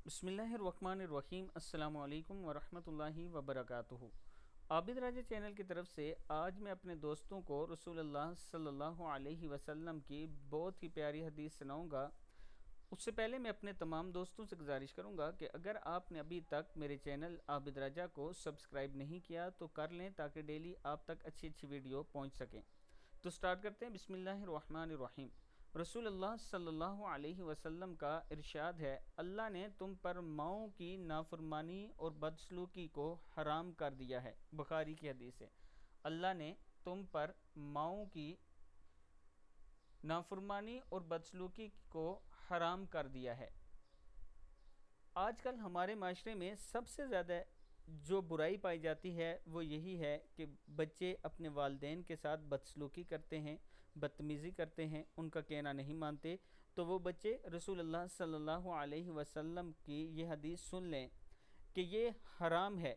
बिस्मिल्लाहिर्रहमानिर्रहीम। अस्सलामु अलैकुम वरहमतुल्लाहि वबरकातुहू। आबिद राजा चैनल की तरफ से आज मैं अपने दोस्तों को रसूलुल्लाह सल्लल्लाहु अलैहि वसल्लम की बहुत ही प्यारी हदीस सुनाऊंगा। उससे पहले मैं अपने तमाम दोस्तों से गुजारिश करूंगा कि अगर आपने अभी तक मेरे चैनल आबिद राजा को सब्सक्राइब नहीं किया तो कर लें, ताकि डेली आप तक अच्छी अच्छी वीडियो पहुंच सकें। तो स्टार्ट करते हैं। बिस्मिल्लाहिर्रहमानिर्रहीम। रसूलुल्लाह सल्लल्लाहु अलैहि वसल्लम का इरशाद है, अल्लाह ने तुम पर माओं की नाफरमानी और बदसलूकी को हराम कर दिया है। बुखारी की हदीस है। अल्लाह ने तुम पर माओं की नाफरमानी और बदसलूकी को हराम कर दिया है। आजकल हमारे माशरे में सबसे ज़्यादा जो बुराई पाई जाती है वो यही है कि बच्चे अपने वालिदैन के साथ बदसलूकी करते हैं, बदतमीज़ी करते हैं, उनका कहना नहीं मानते। तो वो बच्चे रसूलुल्लाह सल्लल्लाहु अलैहि वसल्लम की ये हदीस सुन लें कि ये हराम है।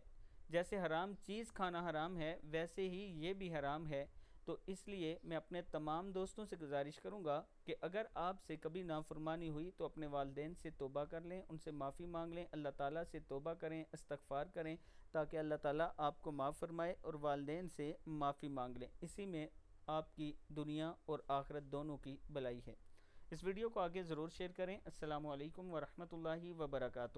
जैसे हराम चीज़ खाना हराम है, वैसे ही ये भी हराम है। तो इसलिए मैं अपने तमाम दोस्तों से गुजारिश करूँगा कि अगर आपसे कभी नाफरमानी हुई तो अपने वालिदैन से तौबा कर लें, उनसे माफ़ी मांग लें, अल्लाह ताला से तौबा करें, इस्तग़फ़ार करें, ताकि अल्लाह ताला आपको माफ़ फरमाए और वालिदैन से माफ़ी मांग लें। इसी में आपकी दुनिया और आखिरत दोनों की भलाई है। इस वीडियो को आगे ज़रूर शेयर करें। अस्सलामु अलैकुम वरहमतुल्लाहि वबरकातुहू।